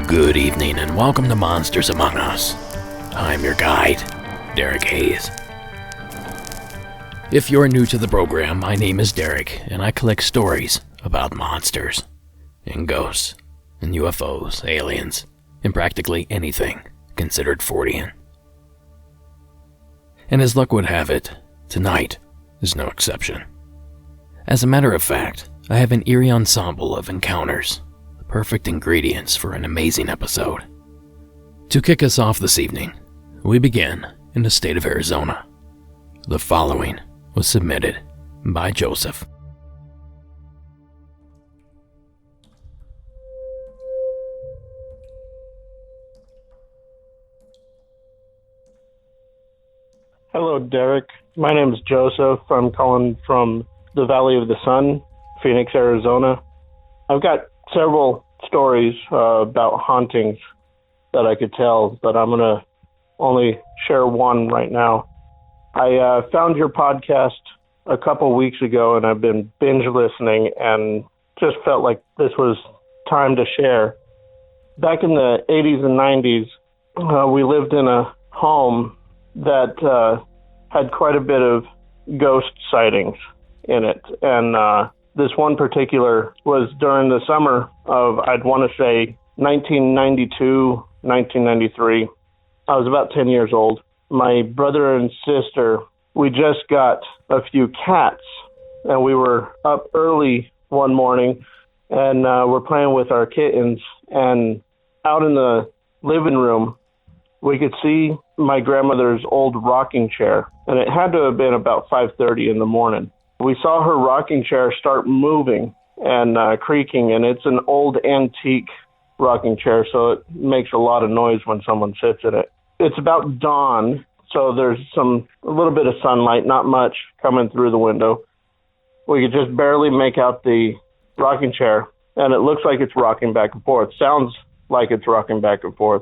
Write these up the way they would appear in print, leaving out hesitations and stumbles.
Good evening and welcome to Monsters Among Us. I'm your guide, Derek Hayes. If you're new to the program, my name is Derek and I collect stories about monsters and ghosts and UFOs, aliens, and practically anything considered Fortean. And as luck would have it, tonight is no exception. As a matter of fact, I have an eerie ensemble of encounters, the perfect ingredients for an amazing episode. To kick us off this evening, we begin in the state of Arizona. The following was submitted by Joseph. Hello, Derek. My name is Joseph. I'm calling from the Valley of the Sun, Phoenix, Arizona. I've got several stories about hauntings that I could tell, but I'm going to only share one right now. I found your podcast a couple weeks ago, and I've been binge listening and just felt like this was time to share. Back in the 80s and 90s, we lived in a home that had quite a bit of ghost sightings in it. And this one particular was during the summer of, I'd want to say, 1992, 1993. I was about 10 years old. My brother and sister, we just got a few cats, and we were up early one morning, and we're playing with our kittens, and out in the living room, we could see my grandmother's old rocking chair, and it had to have been about 5:30 in the morning. We saw her rocking chair start moving and creaking, and it's an old antique rocking chair, so it makes a lot of noise when someone sits in it. It's about dawn, so there's a little bit of sunlight, not much, coming through the window. We could just barely make out the rocking chair, and it looks like it's rocking back and forth. Sounds like it's rocking back and forth.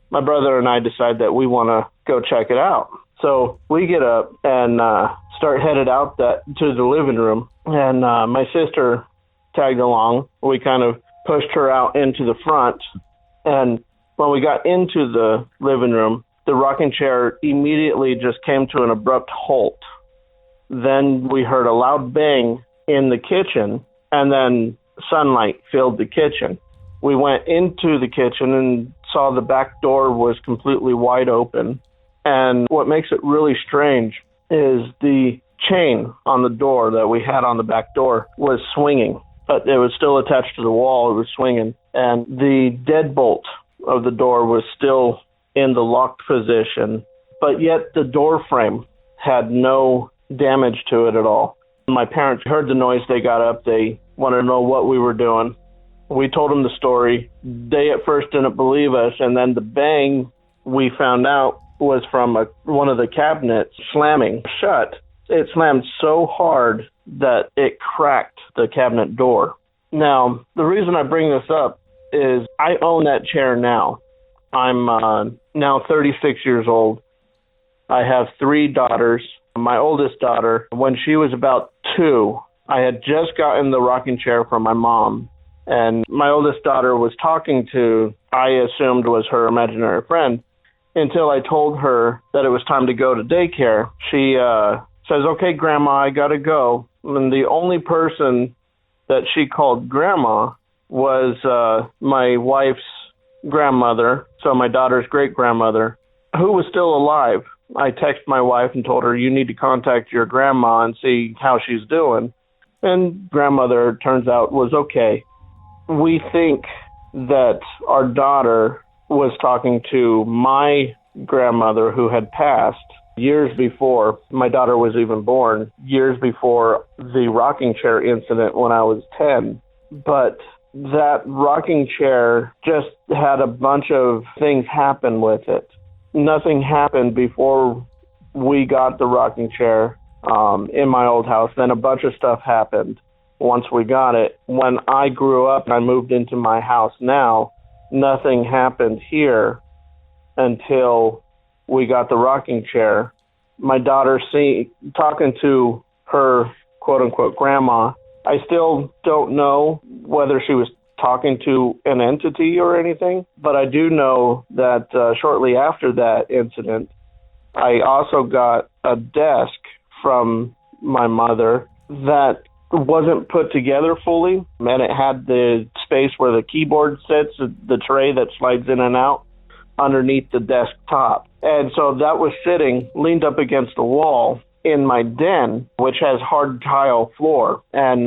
My brother and I decide that we want to go check it out. So we get up and start headed out to the living room, and my sister tagged along. We kind of pushed her out into the front, and when we got into the living room, the rocking chair immediately just came to an abrupt halt. Then we heard a loud bang in the kitchen, and then sunlight filled the kitchen. We went into the kitchen and saw the back door was completely wide open. And what makes it really strange is the chain on the door that we had on the back door was swinging, but it was still attached to the wall. It was swinging. And the deadbolt of the door was still in the locked position, but yet the door frame had no damage to it at all. My parents heard the noise. They got up. They wanted to know what we were doing. We told them the story. They at first didn't believe us, and then the bang we found out was from one of the cabinets slamming shut. It slammed so hard that it cracked the cabinet door. Now, the reason I bring this up is I own that chair now. I'm now 36 years old. I have 3 daughters. My oldest daughter, when she was about 2, I had just gotten the rocking chair from my mom. And my oldest daughter was talking to, I assumed was her imaginary friend, until I told her that it was time to go to daycare. She says, "Okay, Grandma, I gotta go." And the only person that she called Grandma was my wife's grandmother, so my daughter's great-grandmother, who was still alive. I texted my wife and told her, you need to contact your grandma and see how she's doing. And grandmother, turns out, was okay. We think that our daughter was talking to my grandmother who had passed years before my daughter was even born, years before the rocking chair incident when I was 10. But that rocking chair just had a bunch of things happen with it. Nothing happened before we got the rocking chair in my old house. Then a bunch of stuff happened once we got it. When I grew up and I moved into my house now, nothing happened here until we got the rocking chair. My daughter talking to her quote-unquote grandma, I still don't know whether she was talking to an entity or anything, but I do know that shortly after that incident, I also got a desk from my mother that wasn't put together fully, and it had the space where the keyboard sits, the tray that slides in and out, underneath the desktop. And so that was sitting leaned up against the wall in my den, which has hard tile floor. And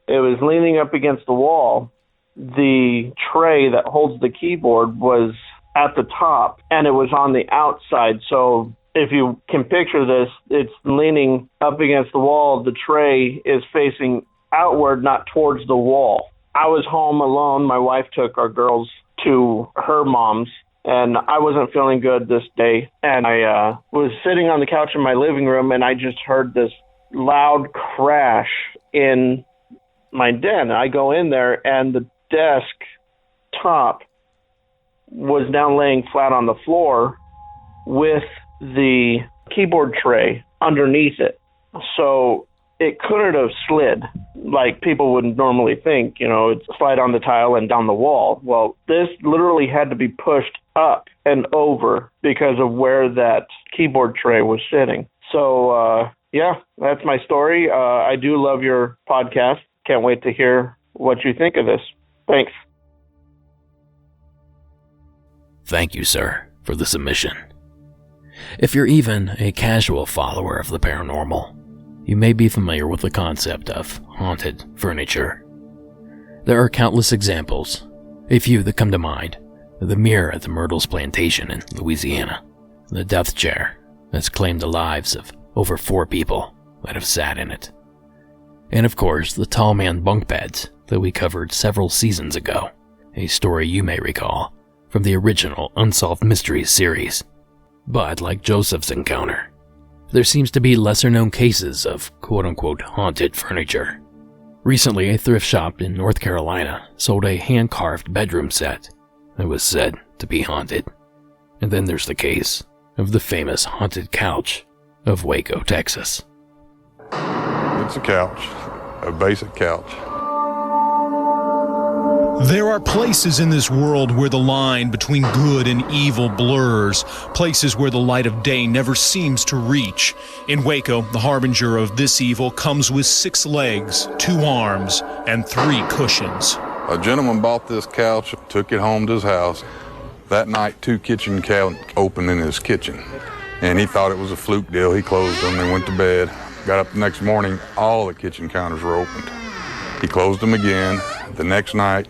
it was leaning up against the wall. The tray that holds the keyboard was at the top, and it was on the outside. So if you can picture this, it's leaning up against the wall. The tray is facing outward, not towards the wall. I was home alone. My wife took our girls to her mom's, and I wasn't feeling good this day. And I was sitting on the couch in my living room, and I just heard this loud crash in my den. I go in there, and the desk top was now laying flat on the floor with the keyboard tray underneath it. So it couldn't have slid like people would normally think, it's slide on the tile and down the wall. Well, this literally had to be pushed up and over because of where that keyboard tray was sitting. So, yeah, that's my story. I do love your podcast. Can't wait to hear what you think of this. Thanks. Thank you, sir, for the submission. If you're even a casual follower of the paranormal, you may be familiar with the concept of haunted furniture. There are countless examples. A few that come to mind: the mirror at the Myrtles Plantation in Louisiana, the death chair that's claimed the lives of over 4 people that have sat in it, and of course the tall man bunk beds that we covered several seasons ago, a story you may recall from the original Unsolved Mysteries series. But like Joseph's encounter, there seems to be lesser-known cases of quote-unquote haunted furniture. Recently, a thrift shop in North Carolina sold a hand-carved bedroom set that was said to be haunted. And then there's the case of the famous haunted couch of Waco, Texas. It's a couch, a basic couch. There are places in this world where the line between good and evil blurs, places where the light of day never seems to reach. In Waco, the harbinger of this evil comes with 6 legs, 2 arms, and 3 cushions. A gentleman bought this couch, took it home to his house. That night, 2 kitchen cabinets opened in his kitchen, and he thought it was a fluke deal. He closed them and went to bed. Got up the next morning, all the kitchen counters were opened. He closed them again. The next night,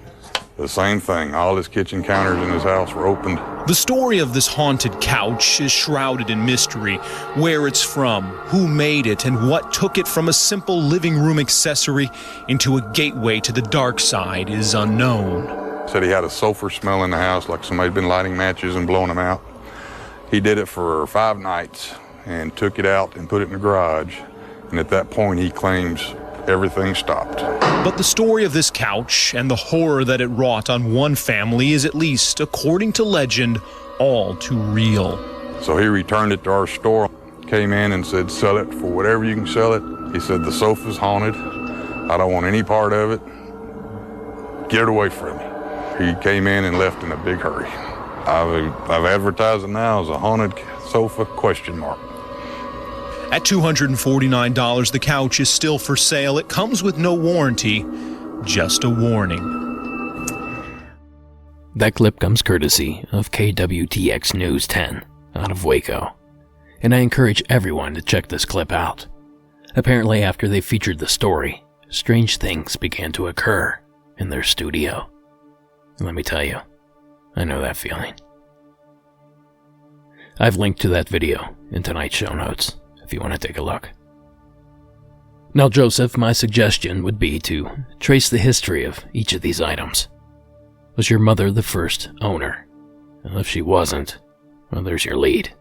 the same thing. All his kitchen counters in his house were opened. The story of this haunted couch is shrouded in mystery. Where it's from, who made it, and what took it from a simple living room accessory into a gateway to the dark side is unknown. Said he had a sulfur smell in the house, like somebody'd been lighting matches and blowing them out. He did it for 5 nights and took it out and put it in the garage. And at that point, he claims everything stopped. But the story of this couch and the horror that it wrought on one family is, at least according to legend, all too real. So he returned it to our store, came in and said, sell it for whatever you can sell it. He said, the sofa's haunted. I don't want any part of it. Get it away from me. He came in and left in a big hurry. I've advertised it now as a haunted sofa, ? At $249, the couch is still for sale. It comes with no warranty, just a warning. That clip comes courtesy of KWTX News 10 out of Waco, and I encourage everyone to check this clip out. Apparently, after they featured the story, strange things began to occur in their studio. And let me tell you, I know that feeling. I've linked to that video in tonight's show notes if you want to take a look. Now, Joseph, my suggestion would be to trace the history of each of these items. Was your mother the first owner? Well, if she wasn't, well, there's your lead.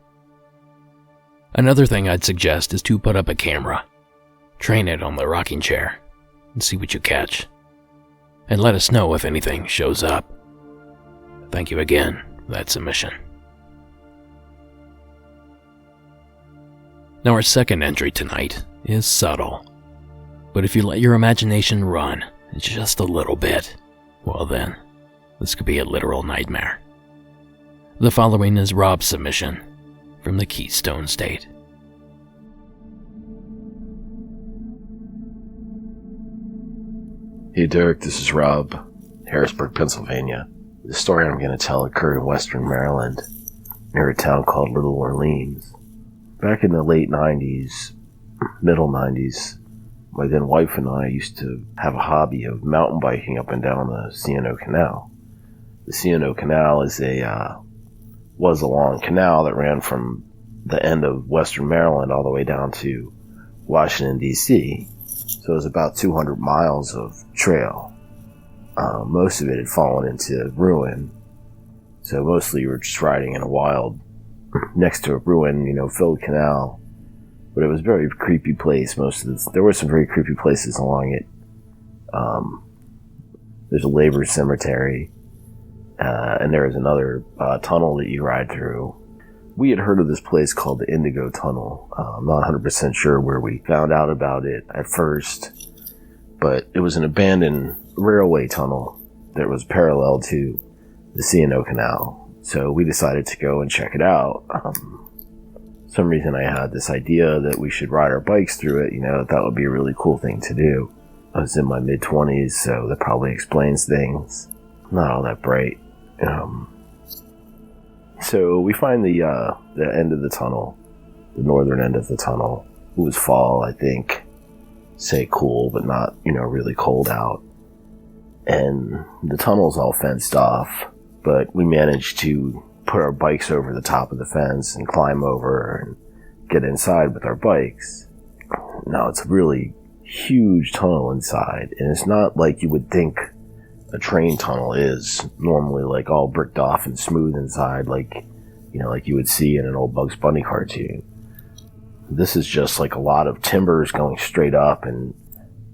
Another thing I'd suggest is to put up a camera, train it on the rocking chair, and see what you catch. And let us know if anything shows up. Thank you again for that submission. Now, our second entry tonight is subtle. But if you let your imagination run just a little bit, well then, this could be a literal nightmare. The following is Rob's submission from the Keystone State. Hey Derek, this is Rob, Harrisburg, Pennsylvania. The story I'm going to tell occurred in western Maryland, near a town called Little Orleans. Back in the late 90s, middle 90s, my then wife and I used to have a hobby of mountain biking up and down the C&O Canal. The C&O Canal was a long canal that ran from the end of western Maryland all the way down to Washington, D.C., so it was about 200 miles of trail. Most of it had fallen into ruin, so mostly you were just riding in a wild, next to a ruin, filled canal. But it was a very creepy place. There were some very creepy places along it. There's a labor cemetery, and there is another tunnel that you ride through. We had heard of this place called the Indigo Tunnel. I'm not 100% sure where we found out about it at first, but it was an abandoned railway tunnel that was parallel to the C&O Canal. So we decided to go and check it out. Some reason I had this idea that we should ride our bikes through it, that would be a really cool thing to do. I was in my mid-20s, so that probably explains things. Not all that bright. So we find the end of the tunnel, the northern end of the tunnel. It was fall, I think. Say cool, but not, really cold out. And the tunnel's all fenced off, but we managed to put our bikes over the top of the fence and climb over and get inside with our bikes. Now, it's a really huge tunnel inside, and it's not like you would think a train tunnel is normally, like all bricked off and smooth inside, like you would see in an old Bugs Bunny cartoon. This is just like a lot of timbers going straight up and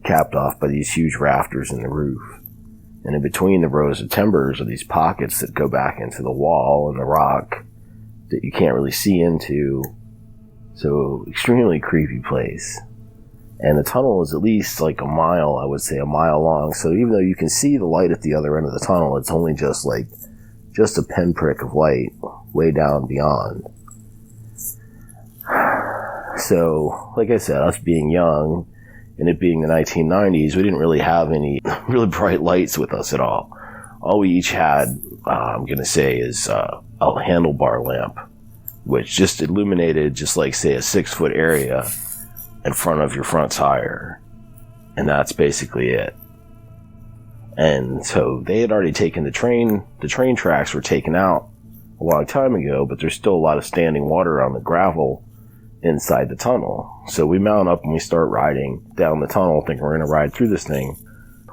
capped off by these huge rafters in the roof. And in between the rows of timbers are these pockets that go back into the wall and the rock that you can't really see into. So, extremely creepy place. And the tunnel is at least like a mile, I would say a mile long. So even though you can see the light at the other end of the tunnel, it's only just a pinprick of light way down beyond. So, like I said, us being young and it being the 1990s, we didn't really have any really bright lights with us at all. All we each had, I'm going to say, is a handlebar lamp, which just illuminated just like, say, a 6-foot area in front of your front tire. And that's basically it. And so they had already taken the train tracks were taken out a long time ago, but there's still a lot of standing water on the gravel inside the tunnel. So we mount up and we start riding down the tunnel, thinking we're going to ride through this thing.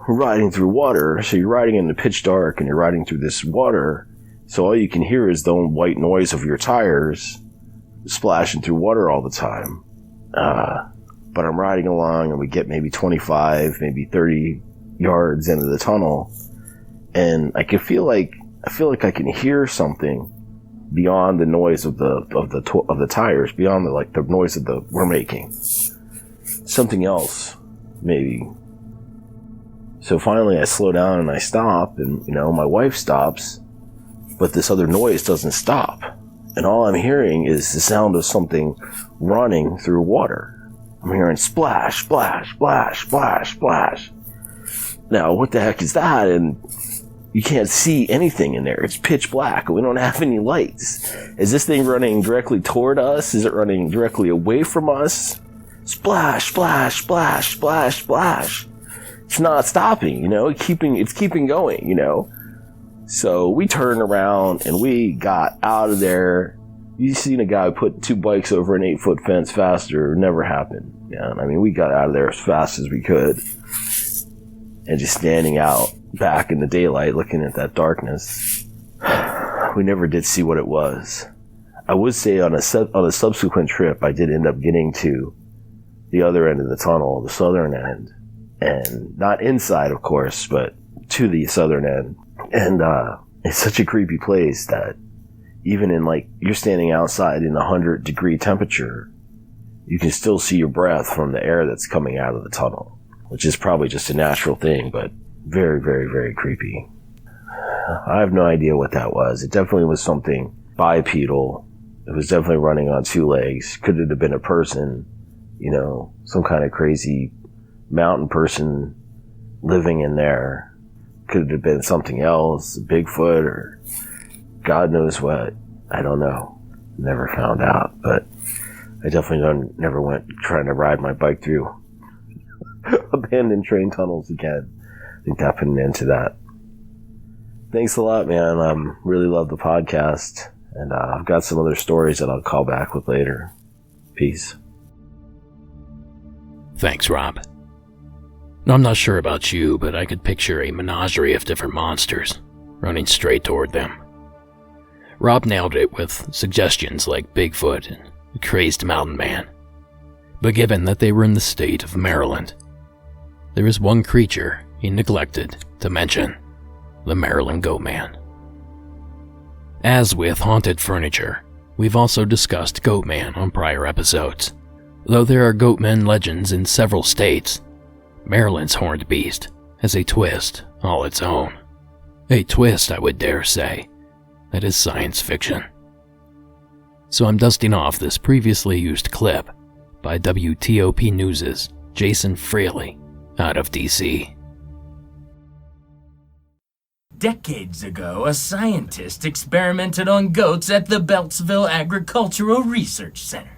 We're riding through water, so you're riding in the pitch dark and you're riding through this water, so all you can hear is the white noise of your tires splashing through water all the time. But I'm riding along and we get maybe 25, maybe 30 yards into the tunnel, and I feel like I can hear something beyond the noise of the tires, beyond the noise that we're making. Something else, maybe. So finally I slow down and I stop, and my wife stops, but this other noise doesn't stop. And all I'm hearing is the sound of something running through water. I'm hearing splash, splash, splash, splash, splash. Now, what the heck is that? And, You can't see anything in there. It's pitch black. We don't have any lights. Is this thing running directly toward us? Is it running directly away from us? Splash, splash, splash, splash, splash. It's not stopping, it's keeping going, So we turned around and we got out of there. You seen a guy put 2 bikes over an 8-foot fence faster. It never happened. Yeah, we got out of there as fast as we could. And just standing out back in the daylight looking at that darkness. We never did see what it was. I would say on a subsequent trip, I did end up getting to the other end of the tunnel, the southern end. And not inside, of course, but to the southern end. And it's such a creepy place that even in you're standing outside in 100-degree temperature, you can still see your breath from the air that's coming out of the tunnel, which is probably just a natural thing, but very, very, very creepy. I have no idea what that was. It definitely was something bipedal. It was definitely running on 2 legs. Could it have been a person, some kind of crazy mountain person living in there? Could it have been something else, Bigfoot or God knows what? I don't know. Never found out, but I definitely never went trying to ride my bike through abandoned train tunnels again. I think that put an end to that. Thanks a lot, man. Really love the podcast, and I've got some other stories that I'll call back with later. Peace. Thanks, Rob. Now, I'm not sure about you, but I could picture a menagerie of different monsters running straight toward them. Rob nailed it with suggestions like Bigfoot and a crazed mountain man. But given that they were in the state of Maryland, there is one creature he neglected to mention: the Maryland Goatman. As with haunted furniture, we've also discussed Goatman on prior episodes. Though there are Goatmen legends in several states, Maryland's horned beast has a twist all its own. A twist, I would dare say, that is science fiction. So I'm dusting off this previously used clip by WTOP News' Jason Fraley out of DC. Decades ago, a scientist experimented on goats at the Beltsville Agricultural Research Center.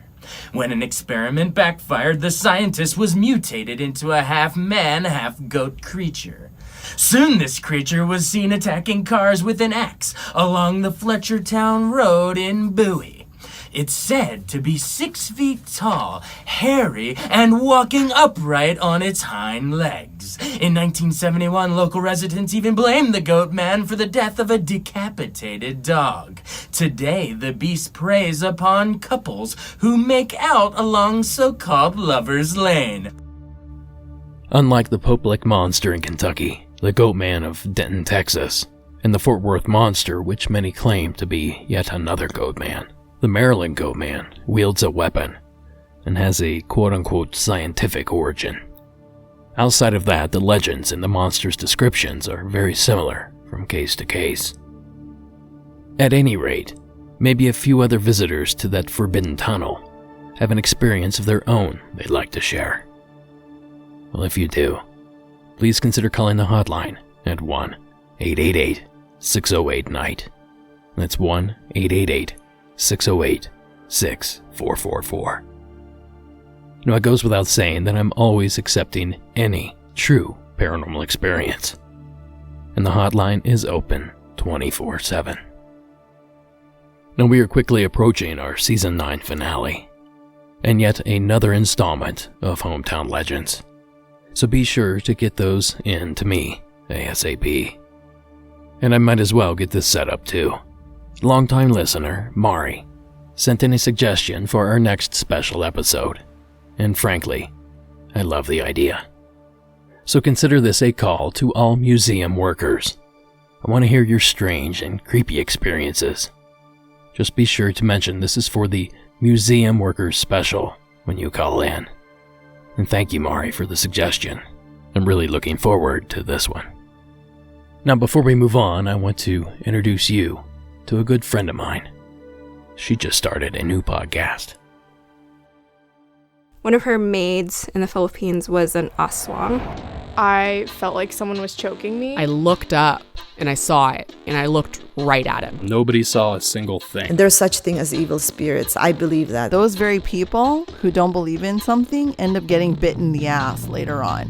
When an experiment backfired, the scientist was mutated into a half-man, half-goat creature. Soon this creature was seen attacking cars with an axe along the Fletchertown Road in Bowie. It's said to be 6 feet tall, hairy, and walking upright on its hind legs. In 1971, local residents even blamed the Goatman for the death of a decapitated dog. Today, the beast preys upon couples who make out along so-called Lover's Lane. Unlike the Pope-like monster in Kentucky, the Goatman of Denton, Texas, and the Fort Worth monster, which many claim to be yet another Goatman, the Maryland Goatman wields a weapon and has a quote-unquote scientific origin. Outside of that, the legends and the monster's descriptions are very similar from case to case. At any rate, maybe a few other visitors to that forbidden tunnel have an experience of their own they'd like to share. Well, if you do, please consider calling the hotline at 1-888-608-NIGHT. That's 1-888-608-6444. Now, it goes without saying that I'm always accepting any true paranormal experience, and the hotline is open 24/7. Now, we are quickly approaching our Season 9 finale, and yet another installment of Hometown Legends. So be sure to get those in to me ASAP. And I might as well get this set up too. Longtime listener, Mari, sent in a suggestion for our next special episode. And frankly, I love the idea. So consider this a call to all museum workers. I want to hear your strange and creepy experiences. Just be sure to mention this is for the Museum Workers Special when you call in. And thank you, Mari, for the suggestion. I'm really looking forward to this one. Now, before we move on, I want to introduce you to a good friend of mine. She just started a new podcast. One of her maids in the Philippines was an aswang. I felt like someone was choking me. I looked up and I saw it, and I looked right at him. Nobody saw a single thing. And there's such thing as evil spirits. I believe that. Those very people who don't believe in something end up getting bit in the ass later on.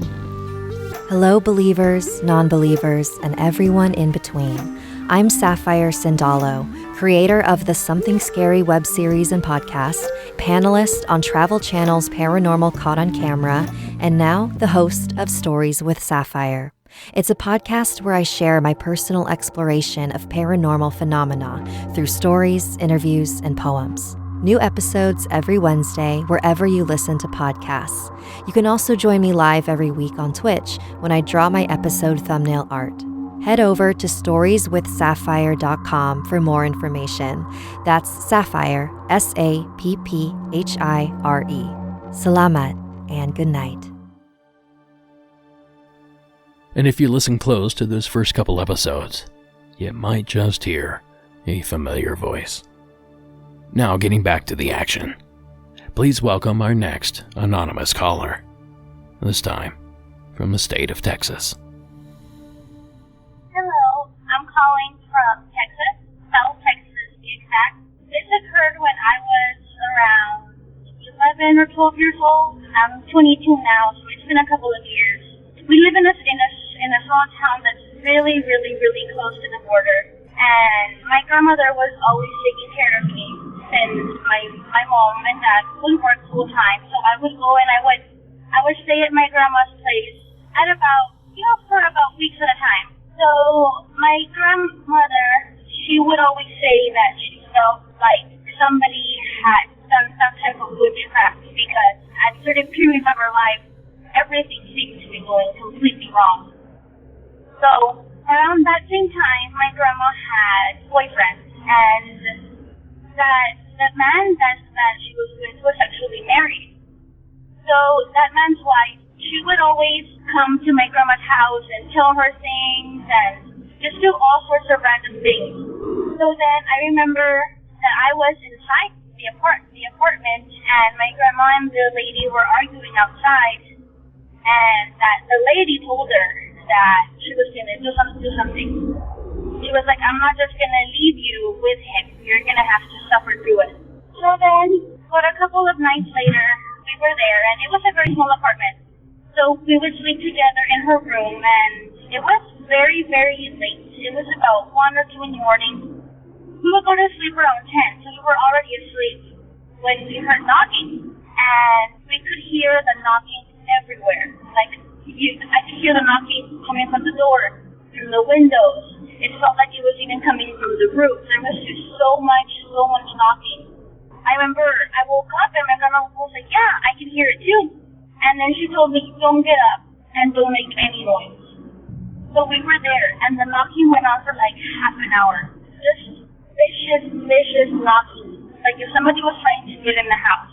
Hello, believers, non-believers, and everyone in between. I'm Sapphire Sindalo, creator of the Something Scary web series and podcast, panelist on Travel Channel's Paranormal Caught on Camera, and now the host of Stories with Sapphire. It's a podcast where I share my personal exploration of paranormal phenomena through stories, interviews, and poems. New episodes every Wednesday wherever you listen to podcasts. You can also join me live every week on Twitch when I draw my episode thumbnail art. Head over to storieswithsapphire.com for more information. That's Sapphire, Sapphire. Salamat and good night. And if you listen close to those first couple episodes, you might just hear a familiar voice. Now getting back to the action, please welcome our next anonymous caller, this time from the state of Texas. Hello, I'm calling from Texas, South Texas to be exact. This occurred when I was around 11 or 12 years old. I'm 22 now, so it's been a couple of years. We live in a small town that's really, really, really close to the border. And my grandmother was always taking care of me since my mom and dad would work full time. So I would go and I would stay at my grandma's place at for about weeks at a time. So my grandmother, she would always say that she felt like somebody had done some type of witchcraft because at certain periods of her life, everything seemed to be going completely wrong. So around that same time, my grandma had boyfriends, and that man that she was with was actually married. So that man's wife, she would always come to my grandma's house and tell her things and just do all sorts of random things. So then I remember that I was inside the apartment, and my grandma and the lady were arguing outside, and that the lady told her that she was going to do something. She was like, I'm not just going to leave you with him. You're going to have to suffer through it. So then, but a couple of nights later, we were there, and it was a very small apartment. So we would sleep together in her room, and it was very, very late. It was about 1 or 2 in the morning. We would go to sleep around 10, so we were already asleep when we heard knocking. And we could hear the knocking everywhere. I could hear the knocking coming from the door, from the windows. It felt like it was even coming from the roof. There was just so much knocking. I remember I woke up and my grandma was like, yeah, I can hear it too. And then she told me, don't get up and don't make any noise. So we were there, and the knocking went on for like half an hour. Just vicious knocking. Like if somebody was trying to get in the house.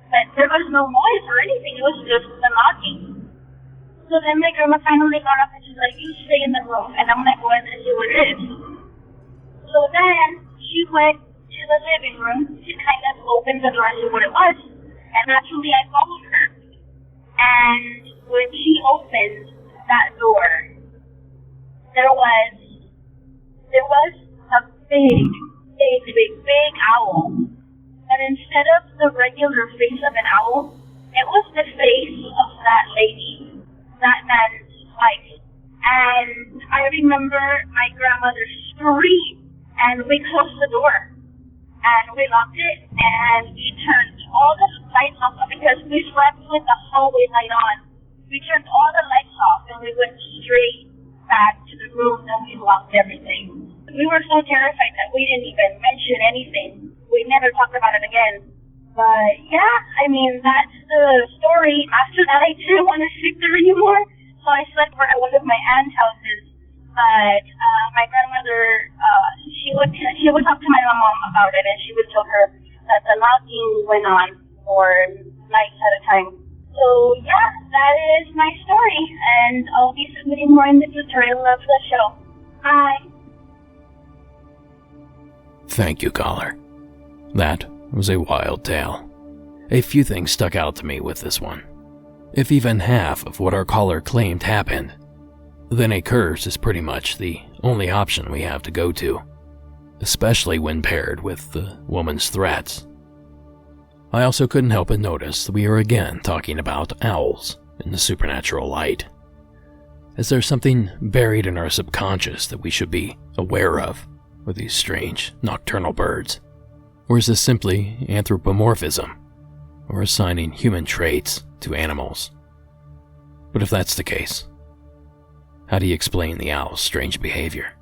But there was no noise or anything. It was just the knocking. So then my grandma finally got up and she's like, you stay in the room, and I'm going to go in and see what it is. So then she went to the living room to kind of open the door and see what it was. And naturally I followed her. And when she opened that door, there was a big owl. But instead of the regular face of an owl, it was the face of that lady, that man's wife. And I remember my grandmother screamed, and we closed the door, and we locked it, and we turned all the lights off because we slept with the hallway light on. We turned all the lights off, and we went straight back to the room, and we locked everything. We were so terrified that we didn't even mention anything. We never talked about it again. But yeah, I mean, that's the story. After that, I didn't want to sleep there anymore, so I slept at one of my aunt's houses. But my grandmother, she would talk to my mom about it, and she would tell her that the knocking went on for nights at a time. So yeah, that is my story, and I'll be submitting more in the future. I love the show. Bye. Thank you, caller. That was a wild tale. A few things stuck out to me with this one. if even half of what our caller claimed happened, then a curse is pretty much the only option we have to go to, especially when paired with the woman's threats. I also couldn't help but notice that we are again talking about owls in the supernatural light. Is there something buried in our subconscious that we should be aware of with these strange nocturnal birds? Or is this simply anthropomorphism, or assigning human traits to animals? But if that's the case, how do you explain the owl's strange behavior?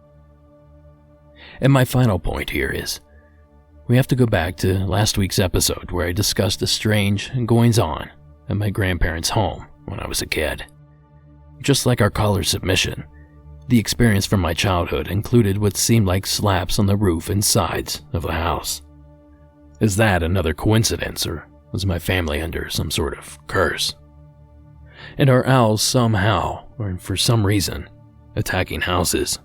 And my final point here is, we have to go back to last week's episode where I discussed the strange goings-on at my grandparents' home when I was a kid. Just like our caller's submission, the experience from my childhood included what seemed like slaps on the roof and sides of the house. Is that another coincidence, or was my family under some sort of curse? And are owls somehow, or for some reason, attacking houses,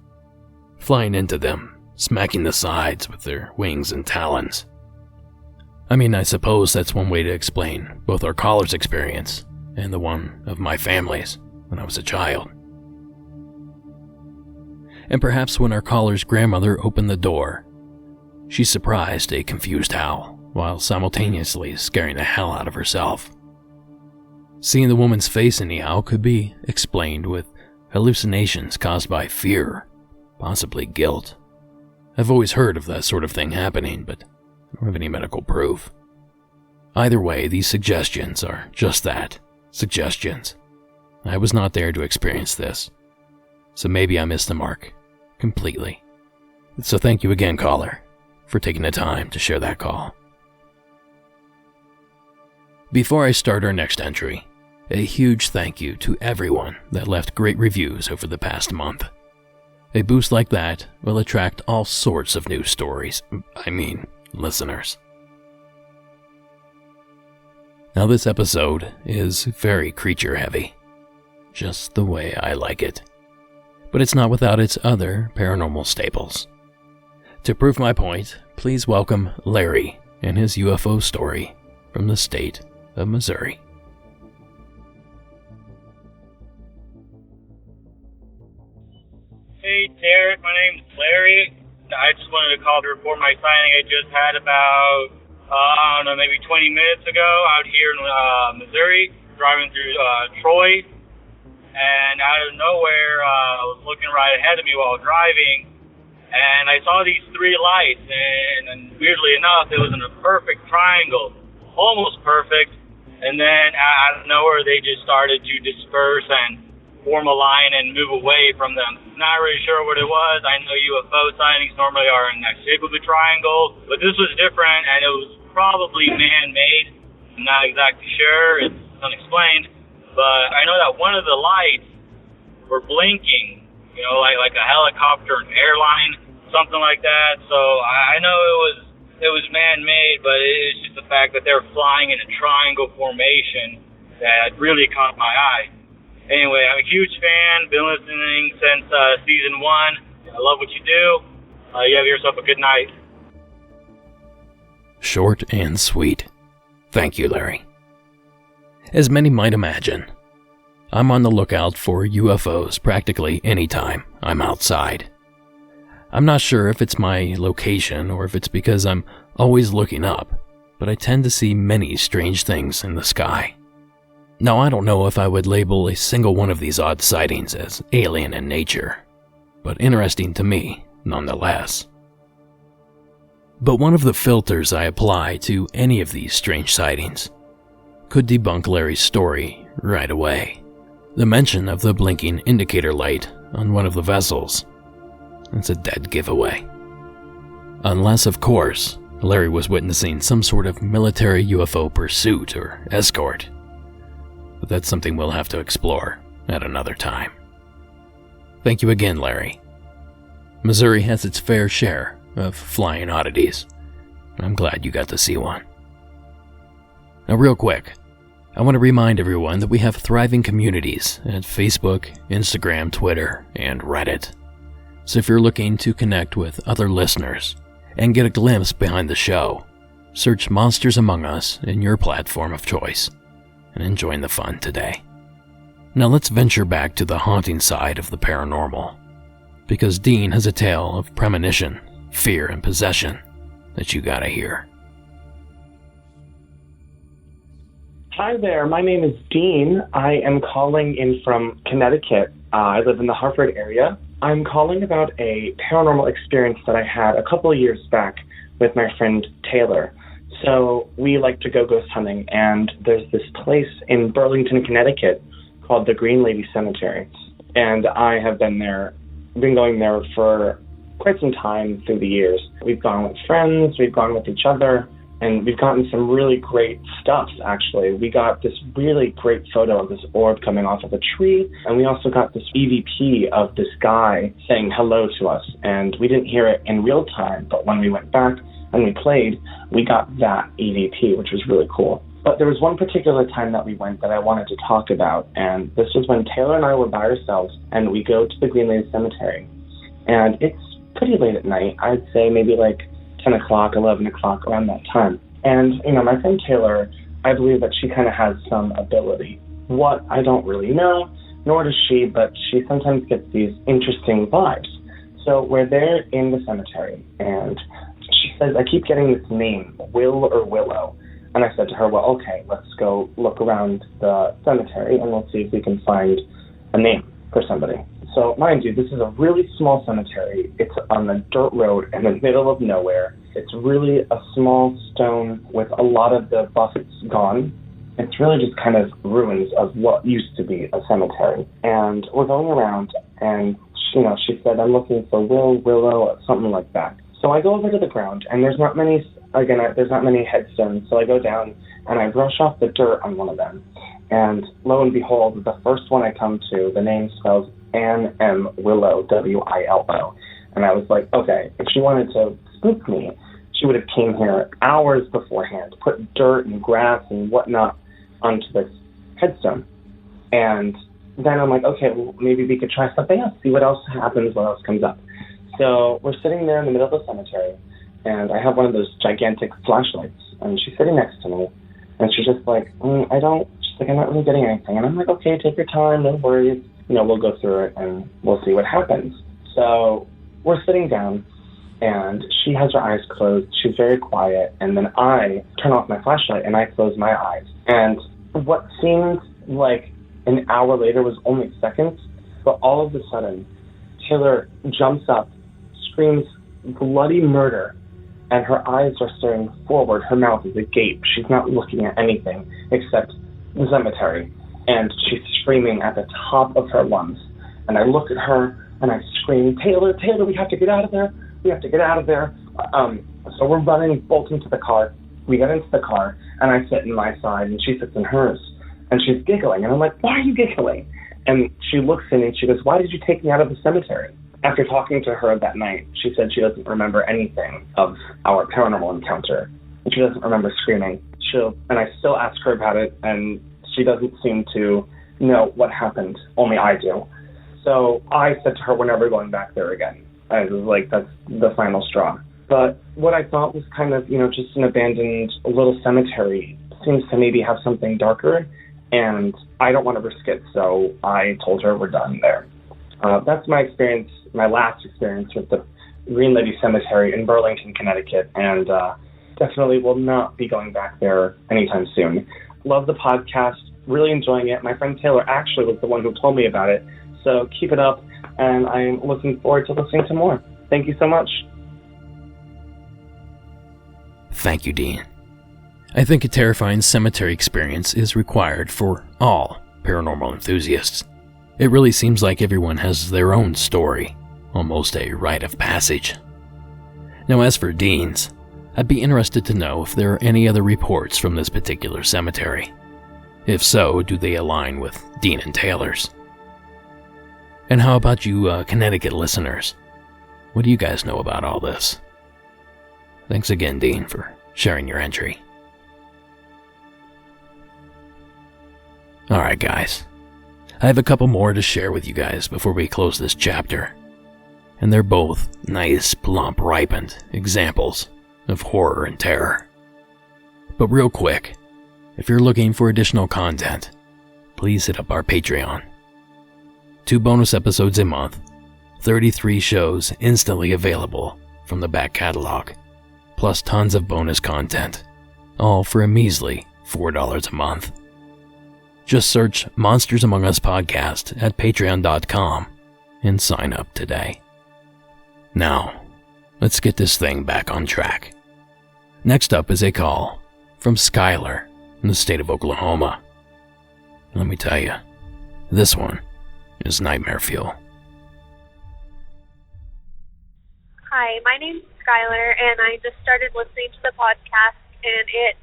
flying into them, smacking the sides with their wings and talons? I mean, I suppose that's one way to explain both our caller's experience and the one of my family's when I was a child. And perhaps when our caller's grandmother opened the door, she surprised a confused owl while simultaneously scaring the hell out of herself. Seeing the woman's face in the owl could be explained with hallucinations caused by fear, possibly guilt. I've always heard of that sort of thing happening, but I don't have any medical proof. Either way, these suggestions are just that, suggestions. I was not there to experience this, so maybe I missed the mark completely. So thank you again, caller, for taking the time to share that call. Before I start our next entry, a huge thank you to everyone that left great reviews over the past month. A boost like that will attract all sorts of new stories, listeners. Now this episode is very creature heavy, just the way I like it. But it's not without its other paranormal staples. To prove my point, please welcome Larry and his UFO story from the state of Missouri. Hey Derek, my name's Larry. I just wanted to call to report my sighting I just had about, maybe 20 minutes ago out here in Missouri, driving through Troy. And out of nowhere, I was looking right ahead of me while driving, and I saw these three lights, and weirdly enough, it was in a perfect triangle, almost perfect, and then out of nowhere, they just started to disperse and form a line and move away from them. Not really sure what it was. I know UFO sightings normally are in that shape of a triangle, but this was different, and it was probably man-made. I'm not exactly sure. It's unexplained. But I know that one of the lights were blinking, like a helicopter, an airline, something like that. So I know it was man-made, but it's just the fact that they're flying in a triangle formation that really caught my eye. Anyway, I'm a huge fan, been listening since season 1. I love what you do. You have yourself a good night. Short and sweet. Thank you, Larry. As many might imagine, I'm on the lookout for UFOs practically anytime I'm outside. I'm not sure if it's my location or if it's because I'm always looking up, but I tend to see many strange things in the sky. Now, I don't know if I would label a single one of these odd sightings as alien in nature, but interesting to me nonetheless. But one of the filters I apply to any of these strange sightings could debunk Larry's story right away. The mention of the blinking indicator light on one of the vessels. It's a dead giveaway. Unless, of course, Larry was witnessing some sort of military UFO pursuit or escort. But that's something we'll have to explore at another time. Thank you again, Larry. Missouri has its fair share of flying oddities. I'm glad you got to see one. Now, real quick, I want to remind everyone that we have thriving communities at Facebook, Instagram, Twitter, and Reddit. So if you're looking to connect with other listeners and get a glimpse behind the show, search Monsters Among Us in your platform of choice. and enjoying the fun today. Now let's venture back to the haunting side of the paranormal, because Dean has a tale of premonition, fear, and possession that you gotta hear. Hi there, my name is Dean. I am calling in from Connecticut. I live in the Hartford area. I'm calling about a paranormal experience that I had a couple of years back with my friend Taylor. So we like to go ghost hunting, and there's this place in Burlington, Connecticut called the Green Lady Cemetery. And I have been going there for quite some time through the years. We've gone with friends, we've gone with each other, and we've gotten some really great stuff, actually. We got this really great photo of this orb coming off of a tree, and we also got this EVP of this guy saying hello to us. And we didn't hear it in real time, but when we went back and we played, we got that EVP, which was really cool. But there was one particular time that we went that I wanted to talk about, and this was when Taylor and I were by ourselves, and we go to the Green Lady Cemetery. And it's pretty late at night. I'd say maybe like 10 o'clock, 11 o'clock, around that time. And, my friend Taylor, I believe that she kind of has some ability. What, I don't really know, nor does she, but she sometimes gets these interesting vibes. So we're there in the cemetery, and she says, I keep getting this name, Will or Willow. And I said to her, well, okay, let's go look around the cemetery, and we'll see if we can find a name for somebody. So, mind you, this is a really small cemetery. It's on a dirt road in the middle of nowhere. It's really a small stone with a lot of the buffets gone. It's really just kind of ruins of what used to be a cemetery. And we're going around, and, she said, I'm looking for Willow, something like that. So I go over to the ground, and there's not many headstones. So I go down, and I brush off the dirt on one of them. And lo and behold, the first one I come to, the name spells Ann M. Willow, W-I-L-O. And I was like, okay, if she wanted to spook me, she would have came here hours beforehand, put dirt and grass and whatnot onto this headstone. And then I'm like, okay, well, maybe we could try something else, see what else happens, what else comes up. So we're sitting there in the middle of the cemetery, and I have one of those gigantic flashlights, and she's sitting next to me, and she's just like, I'm not really getting anything. And I'm like, okay, take your time, no worries. We'll go through it and we'll see what happens. So we're sitting down, and she has her eyes closed. She's very quiet. And then I turn off my flashlight and I close my eyes. And what seemed like an hour later was only seconds, but all of a sudden, Taylor jumps up, screams bloody murder, and her eyes are staring forward. Her mouth is agape. She's not looking at anything except the cemetery, and she's screaming at the top of her lungs. And I look at her and I scream, Taylor, we have to get out of there. So we're running, bolting to the car. We get into the car, and I sit in my side, and she sits in hers. And she's giggling, and I'm like, why are you giggling? And she looks at me and she goes, why did you take me out of the cemetery? After talking to her that night, she said she doesn't remember anything of our paranormal encounter. And she doesn't remember screaming. And I still ask her about it, and she doesn't seem to know what happened. Only I do. So I said to her, we're never going back there again. I was like, that's the final straw. But what I thought was kind of, just an abandoned little cemetery seems to maybe have something darker, and I don't want to risk it, so I told her we're done there. That's my experience, my last experience with the Green Lady Cemetery in Burlington, Connecticut, and definitely will not be going back there anytime soon. Love the podcast, really enjoying it. My friend Taylor actually was the one who told me about it, so keep it up, and I'm looking forward to listening to more. Thank you so much. Thank you, Dean. I think a terrifying cemetery experience is required for all paranormal enthusiasts. It really seems like everyone has their own story, almost a rite of passage. Now, as for Dean's, I'd be interested to know if there are any other reports from this particular cemetery. If so, do they align with Dean and Taylor's? And how about you Connecticut listeners? What do you guys know about all this? Thanks again, Dean, for sharing your entry. Alright guys, I have a couple more to share with you guys before we close this chapter. And they're both nice, plump, ripened examples of horror and terror. But real quick, If you're looking for additional content, please hit up our Patreon. 2 bonus episodes a month, 33 shows instantly available from the back catalog, plus tons of bonus content, all for a measly $4 a month. Just search Monsters Among Us Podcast at patreon.com and sign up today. Now, let's get this thing back on track. Next up is a call from Skylar in the state of Oklahoma. Let me tell you, this one is nightmare fuel. Hi, my name's Skylar, and I just started listening to the podcast, and it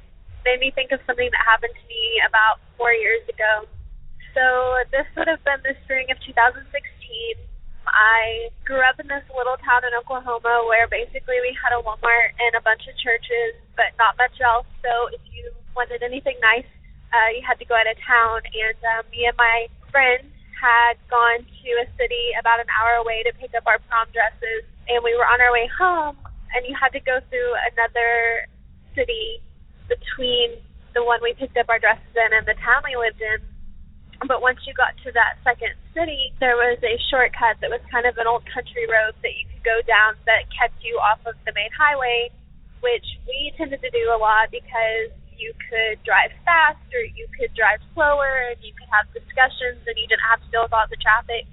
made me think of something that happened to me about 4 years ago. So this would have been the spring of 2016. I grew up in this little town in Oklahoma where basically we had a Walmart and a bunch of churches, but not much else. So if you wanted anything nice, you had to go out of town. And me and my friends had gone to a city about an hour away to pick up our prom dresses, and we were on our way home, and you had to go through another city between the one we picked up our dresses in and the town we lived in. But once you got to that second city, there was a shortcut that was kind of an old country road that you could go down that kept you off of the main highway, which we tended to do a lot because you could drive fast or you could drive slower and you could have discussions and you didn't have to deal with all the traffic.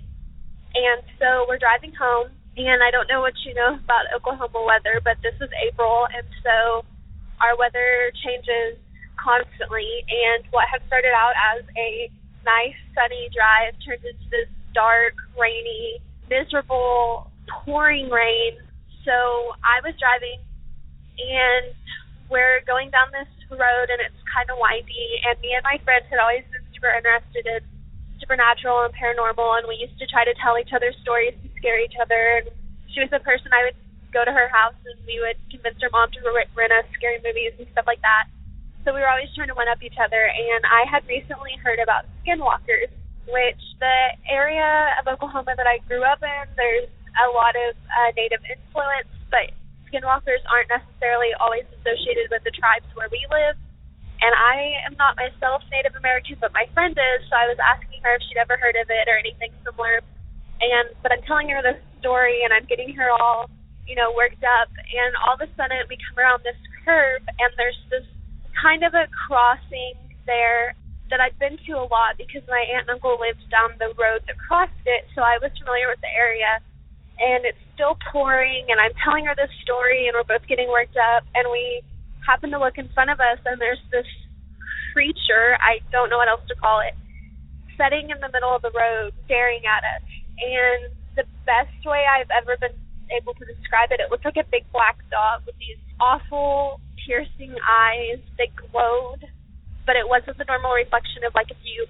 And so we're driving home, and I don't know what you know about Oklahoma weather, but this is April, and so our weather changes constantly, and what had started out as a nice sunny drive turned into this dark, rainy, miserable, pouring rain. So I was driving, and we're going down this road, and it's kind of windy, and me and my friends had always been super interested in supernatural and paranormal, and we used to try to tell each other stories to scare each other. And she was the person I would go to her house, and we would convince her mom to rent us scary movies and stuff like that. So we were always trying to one-up each other, and I had recently heard about skinwalkers, which the area of Oklahoma that I grew up in, there's a lot of Native influence, but skinwalkers aren't necessarily always associated with the tribes where we live. And I am not myself Native American, but my friend is, so I was asking her if she'd ever heard of it or anything similar. But I'm telling her this story, and I'm getting her all, worked up, and all of a sudden we come around this curve, and there's this kind of a crossing there that I've been to a lot because my aunt and uncle lived down the road that crossed it, so I was familiar with the area. And it's still pouring, and I'm telling her this story, and we're both getting worked up, and we happen to look in front of us, and there's this creature, I don't know what else to call it, sitting in the middle of the road staring at us. And the best way I've ever been able to describe it, it looked like a big black dog with these awful piercing eyes that glowed, but it wasn't the normal reflection of like if you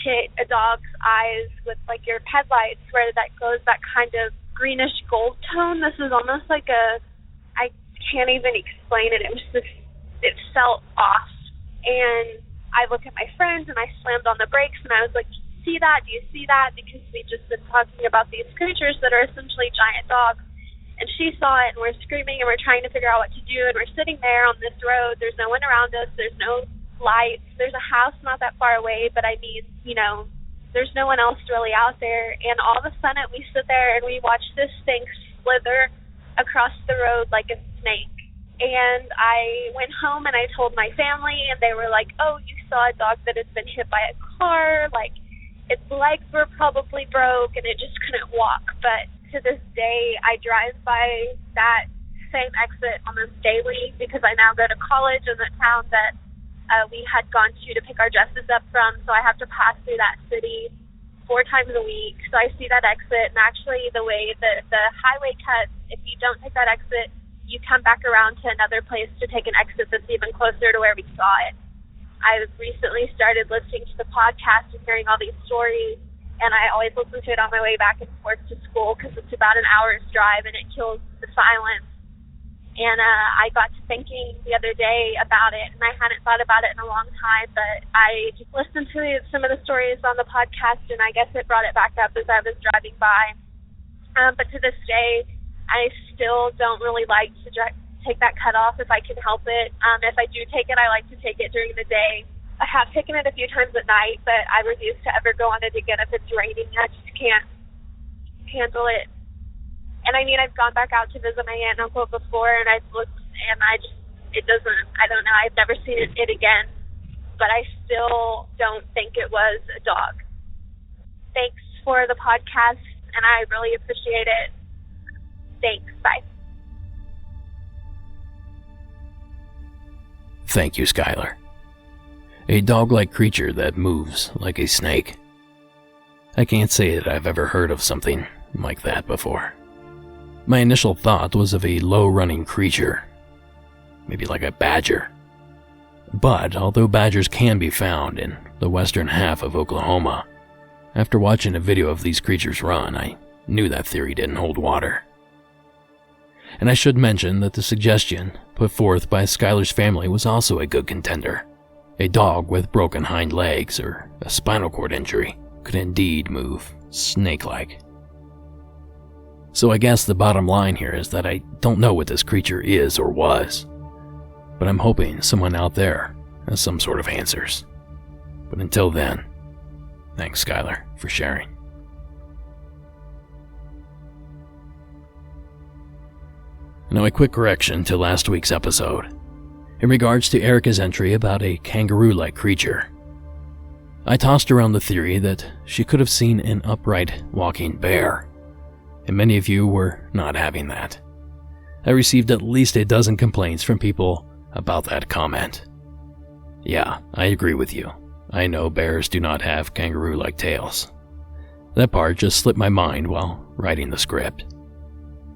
hit a dog's eyes with like your headlights where that glows that kind of greenish gold tone. This is almost like I can't even explain it. It was just, it felt off. And I looked at my friends and I slammed on the brakes and I was like, do you see that? Do you see that? Because we'd just been talking about these creatures that are essentially giant dogs. And she saw it, and we're screaming, and we're trying to figure out what to do, and we're sitting there on this road. There's no one around us. There's no lights. There's a house not that far away, but I mean, there's no one else really out there. And all of a sudden, we sit there, and we watch this thing slither across the road like a snake. And I went home, and I told my family, and they were like, oh, you saw a dog that had been hit by a car. Like, its legs were probably broke, and it just couldn't walk. But to this day, I drive by that same exit almost daily because I now go to college in the town that we had gone to pick our dresses up from, so I have to pass through that city 4 times a week. So I see that exit, and actually the way the highway cuts, if you don't take that exit, you come back around to another place to take an exit that's even closer to where we saw it. I recently started listening to the podcast and hearing all these stories, and I always listen to it on my way back and forth to school because it's about an hour's drive and it kills the silence. And I got to thinking the other day about it, and I hadn't thought about it in a long time, but I just listened to some of the stories on the podcast, and I guess it brought it back up as I was driving by. But to this day, I still don't really like to take that cut off if I can help it. If I do take it, I like to take it during the day I have taken it a few times at night, but I refuse to ever go on it again if it's raining. I just can't handle it. And I mean, I've gone back out to visit my aunt and uncle before, and I've looked, and it doesn't, I don't know, I've never seen it again. But I still don't think it was a dog. Thanks for the podcast, and I really appreciate it. Thanks. Bye. Thank you, Skylar. A dog-like creature that moves like a snake. I can't say that I've ever heard of something like that before. My initial thought was of a low-running creature, maybe like a badger. But although badgers can be found in the western half of Oklahoma, after watching a video of these creatures run, I knew that theory didn't hold water. And I should mention that the suggestion put forth by Skylar's family was also a good contender. A dog with broken hind legs or a spinal cord injury could indeed move snake-like. So I guess the bottom line here is that I don't know what this creature is or was, but I'm hoping someone out there has some sort of answers. But until then, thanks, Skylar, for sharing. Now a quick correction to last week's episode, in regards to Erica's entry about a kangaroo-like creature. I tossed around the theory that she could have seen an upright walking bear, and many of you were not having that. I received at least a dozen complaints from people about that comment. Yeah, I agree with you. I know bears do not have kangaroo-like tails. That part just slipped my mind while writing the script.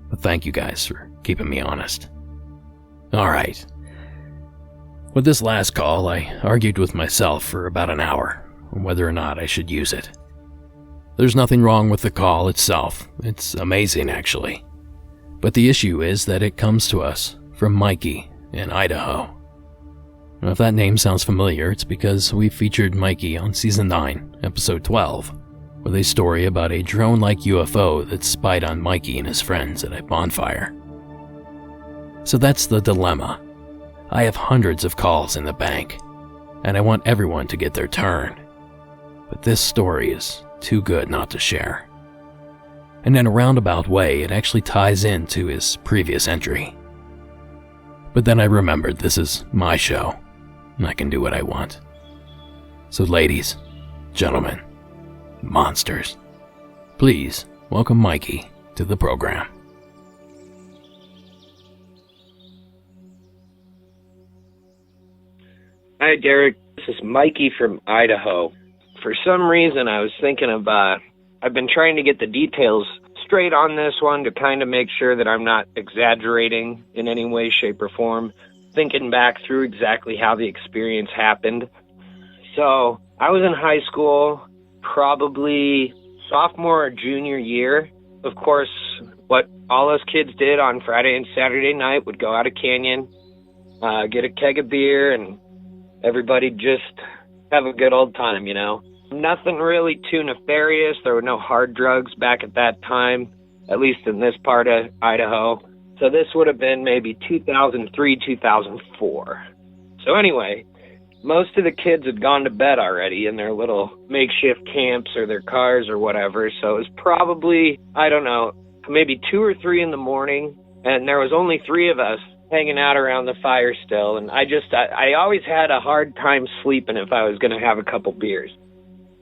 But thank you guys for keeping me honest. Alright. With this last call, I argued with myself for about an hour on whether or not I should use it. There's nothing wrong with the call itself. It's amazing, actually. But the issue is that it comes to us from Mikey in Idaho. Now, if that name sounds familiar, it's because we featured Mikey on Season 9, Episode 12, with a story about a drone-like UFO that spied on Mikey and his friends at a bonfire. So that's the dilemma. I have hundreds of calls in the bank, and I want everyone to get their turn. But this story is too good not to share. And in a roundabout way, it actually ties into his previous entry. But then I remembered this is my show, and I can do what I want. So ladies, gentlemen, monsters, please welcome Mikey to the program. Hi, Derek. This is Mikey from Idaho. For some reason, I was thinking of, I've been trying to get the details straight on this one to kind of make sure that I'm not exaggerating in any way, shape, or form, thinking back through exactly how the experience happened. So, I was in high school, probably sophomore or junior year. Of course, what all us kids did on Friday and Saturday night would go out a canyon, get a keg of beer, and everybody just have a good old time, you know. Nothing really too nefarious. There were no hard drugs back at that time, at least in this part of Idaho. So this would have been maybe 2003, 2004. So anyway, most of the kids had gone to bed already in their little makeshift camps or their cars or whatever. So it was probably, I don't know, maybe 2 or 3 in the morning, and there was only 3 of us hanging out around the fire still. And I always had a hard time sleeping if I was going to have a couple beers.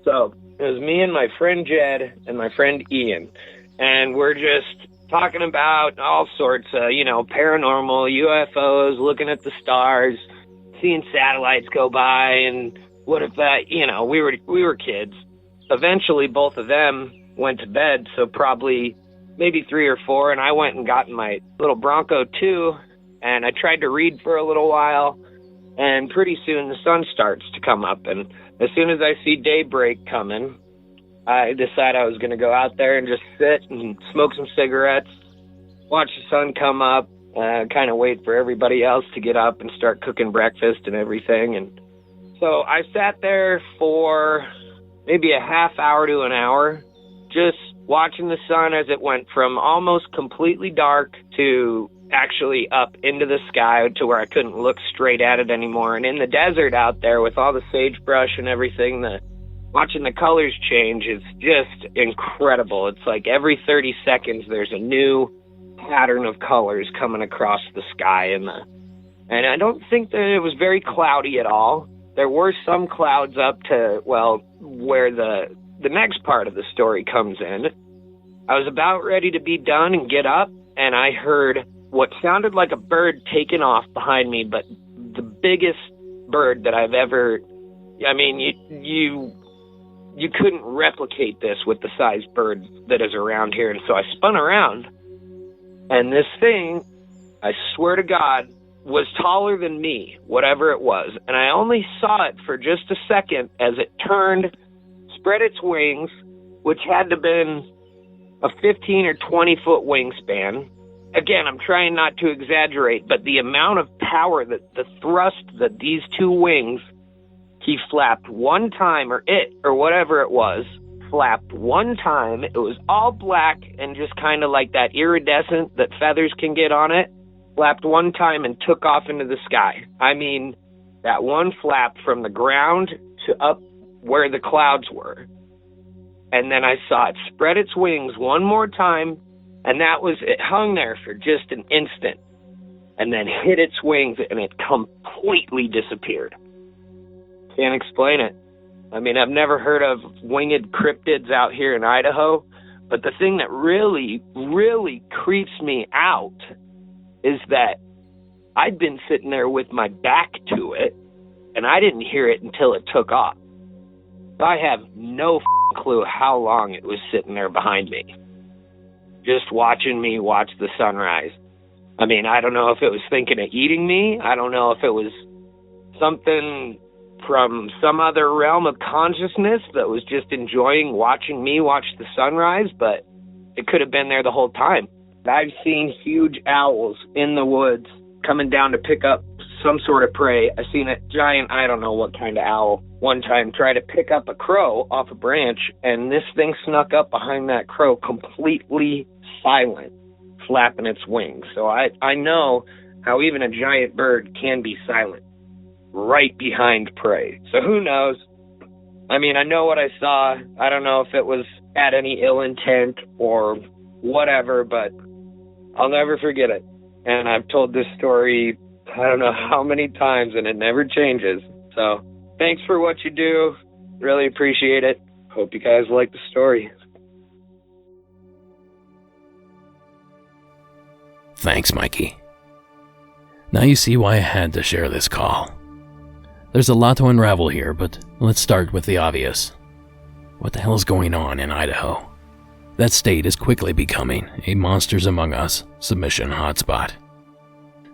So it was me and my friend Jed and my friend Ian, and we're just talking about all sorts of, paranormal, UFOs, looking at the stars, seeing satellites go by, and what if that, we were kids. Eventually, both of them went to bed, so probably maybe 3 or 4, and I went and got in my little Bronco 2, and I tried to read for a little while, and pretty soon the sun starts to come up, and as soon as I see daybreak coming, I decided I was going to go out there and just sit and smoke some cigarettes, watch the sun come up, kind of wait for everybody else to get up and start cooking breakfast and everything. And so I sat there for maybe a half hour to an hour, just watching the sun as it went from almost completely dark to actually up into the sky to where I couldn't look straight at it anymore. And in the desert out there with all the sagebrush and everything, watching the colors change is just incredible. It's like every 30 seconds there's a new pattern of colors coming across the sky. And I don't think that it was very cloudy at all. There were some clouds up to, well, where the next part of the story comes in. I was about ready to be done and get up, and I heard what sounded like a bird taking off behind me, but the biggest bird that I've ever, I mean, you couldn't replicate this with the size bird that is around here. And so I spun around, and this thing, I swear to God, was taller than me, whatever it was. And I only saw it for just a second as it turned, spread its wings, which had to have been a 15 or 20 foot wingspan. Again, I'm trying not to exaggerate, but the amount of power, that the thrust that these two wings, he flapped one time, or whatever it was, flapped one time. It was all black and just kind of like that iridescent that feathers can get on it. Flapped one time and took off into the sky. I mean, that one flap from the ground to up where the clouds were. And then I saw it spread its wings one more time, and it hung there for just an instant, and then hit its wings, and it completely disappeared. Can't explain it. I mean, I've never heard of winged cryptids out here in Idaho, but the thing that really, really creeps me out is that I'd been sitting there with my back to it, and I didn't hear it until it took off. I have no clue how long it was sitting there behind me, just watching me watch the sunrise. I mean, I don't know if it was thinking of eating me. I don't know if it was something from some other realm of consciousness that was just enjoying watching me watch the sunrise, but it could have been there the whole time. I've seen huge owls in the woods coming down to pick up some sort of prey. I've seen a giant, I don't know what kind of owl, one time try to pick up a crow off a branch, and this thing snuck up behind that crow completely silent, flapping its wings. So I know how even a giant bird can be silent right behind prey. So who knows? I mean, I know what I saw. I don't know if it was at any ill intent or whatever, but I'll never forget it. And I've told this story, I don't know how many times, and it never changes. So thanks for what you do. Really appreciate it. Hope you guys like the story. Thanks, Mikey. Now you see why I had to share this call. There's a lot to unravel here, but let's start with the obvious. What the hell is going on in Idaho? That state is quickly becoming a Monsters Among Us submission hotspot.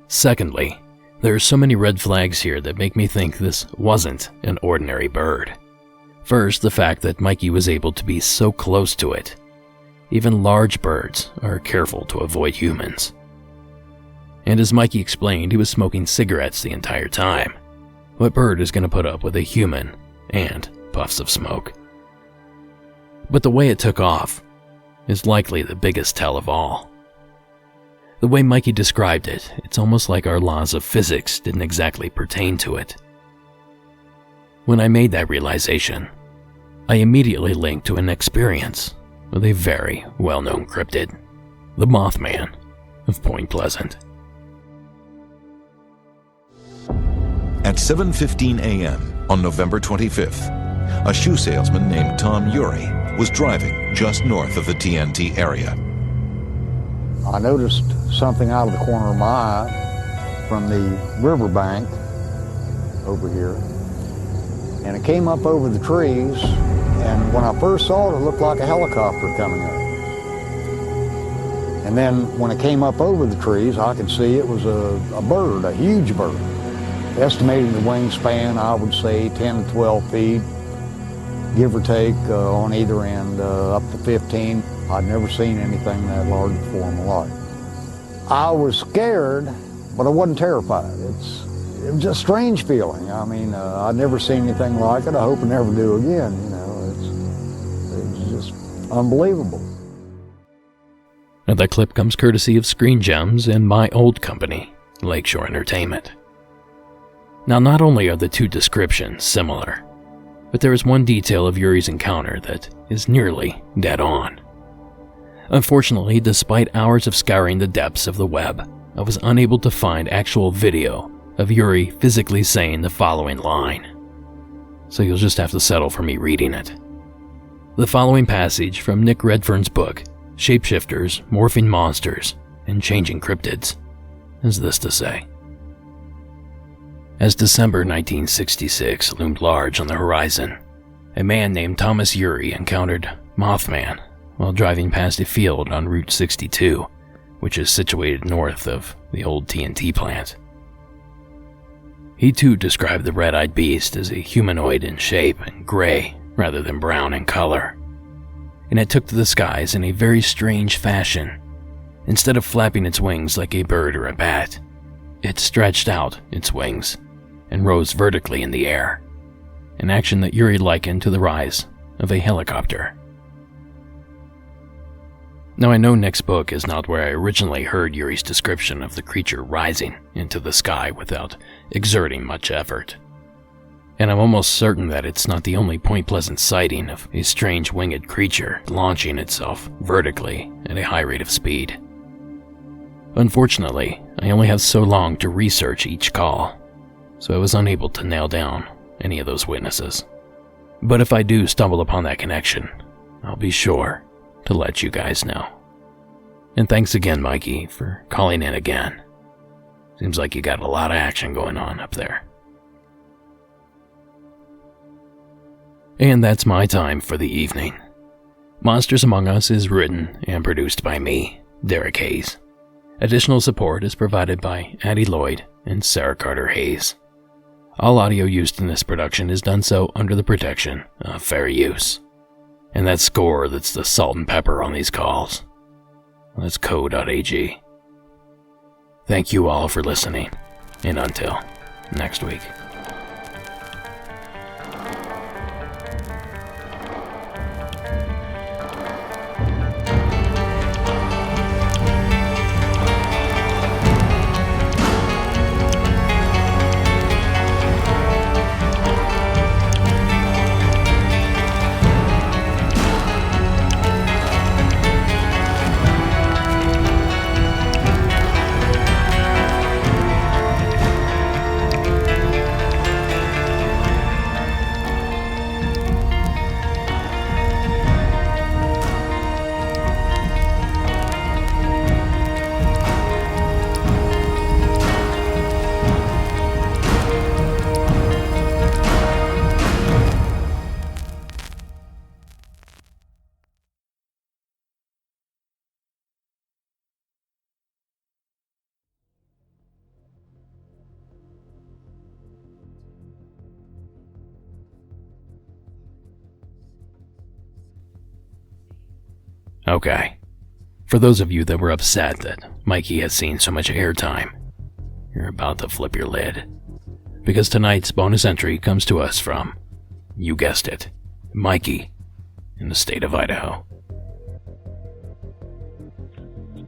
Secondly, there are so many red flags here that make me think this wasn't an ordinary bird. First, the fact that Mikey was able to be so close to it. Even large birds are careful to avoid humans. And as Mikey explained, he was smoking cigarettes the entire time. What bird is going to put up with a human and puffs of smoke? But the way it took off is likely the biggest tell of all. The way Mikey described it, it's almost like our laws of physics didn't exactly pertain to it. When I made that realization, I immediately linked to an experience with a very well-known cryptid, the Mothman of Point Pleasant. At 7:15 a.m. on November 25th, a shoe salesman named Tom Urey was driving just north of the TNT area. I noticed something out of the corner of my eye from the riverbank over here, and it came up over the trees, and when I first saw it, it looked like a helicopter coming up. And then when it came up over the trees, I could see it was a bird, a huge bird. Estimating the wingspan, I would say 10 to 12 feet, give or take on either end, up to 15. I'd never seen anything that large before in my life. I was scared, but I wasn't terrified. It was just a strange feeling. I mean, I'd never seen anything like it. I hope I never do again, you know. It's just unbelievable. Now, that clip comes courtesy of Screen Gems and my old company, Lakeshore Entertainment. Now, not only are the two descriptions similar, but there is one detail of Yuri's encounter that is nearly dead on. Unfortunately, despite hours of scouring the depths of the web, I was unable to find actual video of Yuri physically saying the following line. So you'll just have to settle for me reading it. The following passage from Nick Redfern's book, Shapeshifters, Morphing Monsters, and Changing Cryptids, has this to say. As December 1966 loomed large on the horizon, a man named Thomas Yuri encountered Mothman while driving past a field on Route 62, which is situated north of the old TNT plant. He too described the red-eyed beast as a humanoid in shape and gray rather than brown in color, and it took to the skies in a very strange fashion. Instead of flapping its wings like a bird or a bat, it stretched out its wings and rose vertically in the air, an action that Yuri likened to the rise of a helicopter. Now, I know Nick's book is not where I originally heard Yuri's description of the creature rising into the sky without exerting much effort, and I'm almost certain that it's not the only Point Pleasant sighting of a strange winged creature launching itself vertically at a high rate of speed. Unfortunately, I only have so long to research each call, so I was unable to nail down any of those witnesses. But if I do stumble upon that connection, I'll be sure to let you guys know. And thanks again, Mikey, for calling in again. Seems like you got a lot of action going on up there. And that's my time for the evening. Monsters Among Us is written and produced by me, Derek Hayes. Additional support is provided by Addie Lloyd and Sarah Carter Hayes. All audio used in this production is done so under the protection of fair use. And that score that's the salt and pepper on these calls, that's co.ag. Thank you all for listening, and until next week. Okay, for those of you that were upset that Mikey has seen so much airtime, you're about to flip your lid. Because tonight's bonus entry comes to us from, you guessed it, Mikey, in the state of Idaho.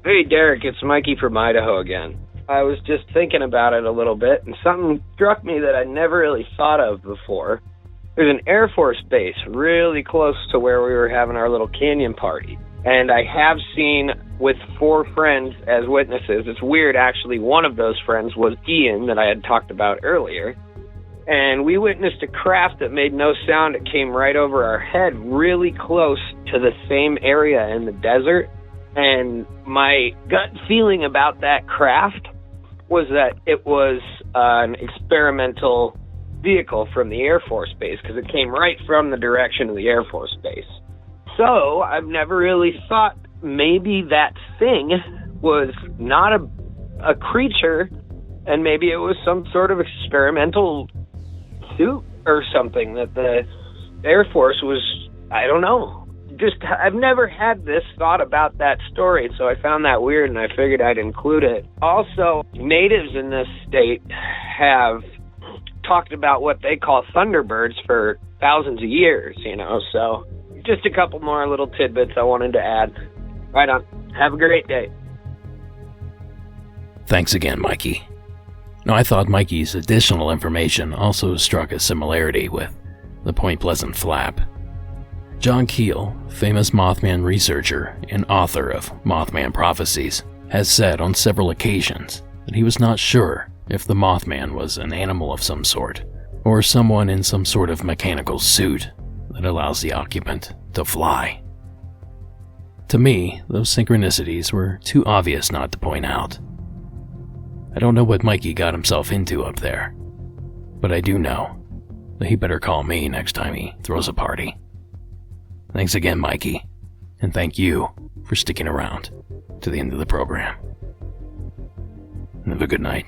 Hey Derek, it's Mikey from Idaho again. I was just thinking about it a little bit, and something struck me that I never really thought of before. There's an Air Force base really close to where we were having our little canyon party. And I have seen with 4 friends as witnesses. It's weird, actually. One of those friends was Ian that I had talked about earlier. And we witnessed a craft that made no sound. It came right over our head, really close to the same area in the desert. And my gut feeling about that craft was that it was an experimental vehicle from the Air Force Base, because it came right from the direction of the Air Force Base. So I've never really thought maybe that thing was not a creature, and maybe it was some sort of experimental suit or something that the Air Force was, I don't know. I've never had this thought about that story, so I found that weird, and I figured I'd include it. Also, natives in this state have talked about what they call thunderbirds for thousands of years, so just a couple more little tidbits I wanted to add. Right on. Have a great day. Thanks again, Mikey. Now, I thought Mikey's additional information also struck a similarity with the Point Pleasant flap. John Keel, famous Mothman researcher and author of Mothman Prophecies, has said on several occasions that he was not sure if the Mothman was an animal of some sort, or someone in some sort of mechanical suit that allows the occupant to fly. To me, those synchronicities were too obvious not to point out. I don't know what Mikey got himself into up there, but I do know that he better call me next time he throws a party. Thanks again, Mikey, and thank you for sticking around to the end of the program. Have a good night.